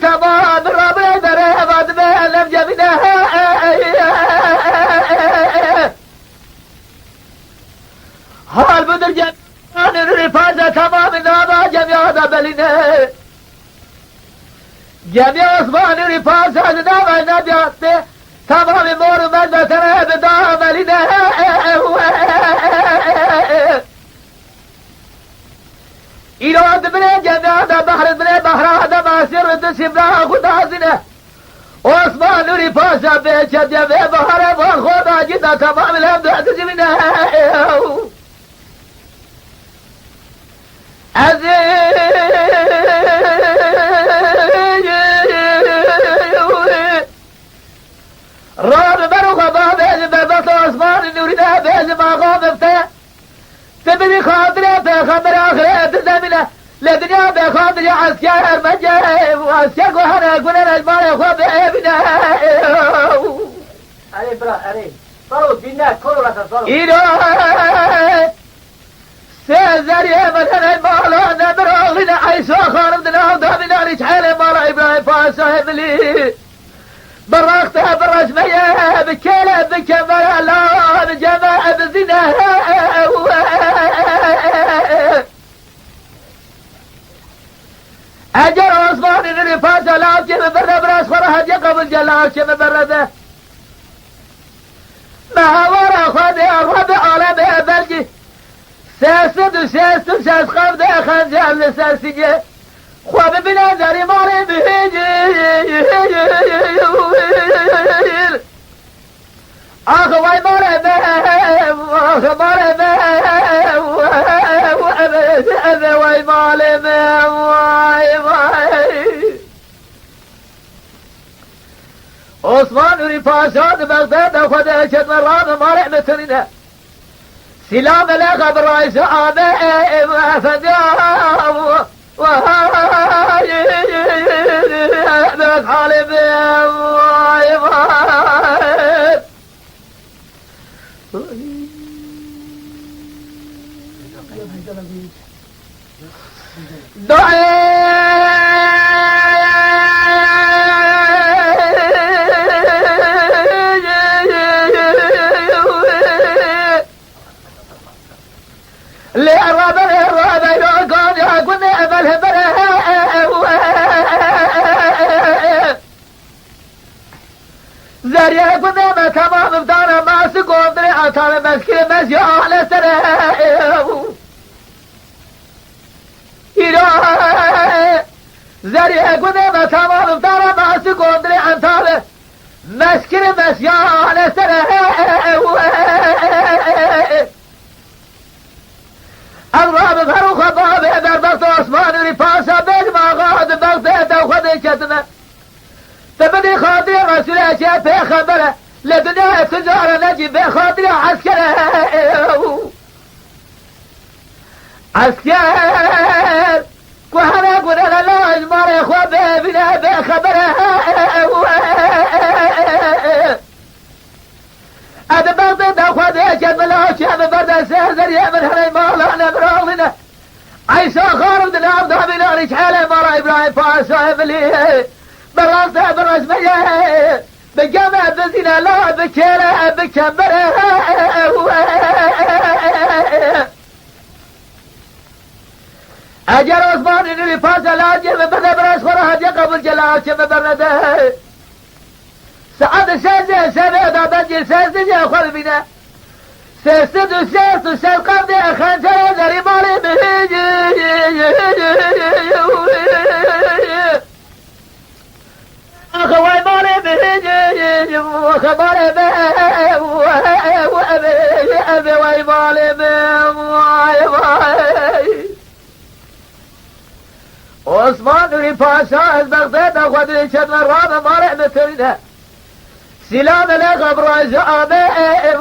تمام رابع بره بعد ما لم جبنا حال بدر جبان الرفاظة تمام نابا جميع دبلنا جميع أصبان الرفاظة نابا نبيات تمام مور مدى ترى بدام لنا إيراد بني جميع بحر بني بحر هذا ما سر تسبنا خدا زنا عثمان رفاظة بيشد جميع بحر وخدا جدا تمام الحمد تسبنا راب بروخ بابه ببط عثمان نوريده بيز ما غابفته تبني خاطره بخبر آخره زمینه لدنیا بخاطر عسكر مجه وعسكر قهره قلنا نجمال خواب ابنه اري برا اري صاروا دينا كل رأس صاروا إيرو سيزري مثلا مالا نبرا لنا عيسى خانم دنا دامنا رجحيل مالا إبراهيم فاسه بلي برقتها بالرسمية بكيلة بكبر الله بجماعة بزنا أجر عثمان الرفاس لا كم برد براس خرها قبل جلال كم برده ما ورا خد عالم بلجي سيسد سيس خفض خنجر لسرسجي خواب بنا داري ماري بهيجي أخوي ماري بهم أخوي ماري بهم عثمان رفاسات بغداد أخذ أشد مرام ماري مترنا سلام لك بالرئيس آمين فداه وهاي بس حالي زريا قدامه تمام بدانا ما سقوم دري أطال مسكين مسيا على سراب زريا قدامه تمام بدانا ما سقوم دري أطال مسكين مسيا على سراب الراب فروخ بابه دربط عثمان رفاسه بجمع غاد بغداد وخذ كتمه تبني خاطر رسول أشياء بخبره لدنيا تجارة نجي بخاطر عسكره عسكر وهنا قلنا لا اجمار اخوة بنا بخبره أدبرت أخوة ديشت ملاشة ببرد سهزر يمن هلي مالا نبرالنا عيسى خارب دلاب دابنا رجحالي مالا إبراهيم فاسه مليه براسه بالرسمية بجمع بزنا لا بكيرة بكبره أجر عثمان إنه لفاسه لا جيب بذا براس خورها جي قبل جلال كم برده سعد سيزي سنة دا بنجي سيزي جي أخوة بنا سيستد وسيست قبض خنجر ذري مالي بهيجي أخوي مالي بهيجي وخباري بهم وأبي وي مالي بهم عثمان رفاسة بغداد أخوة لشد مرابة مالي مترنا سلام لك براز آمين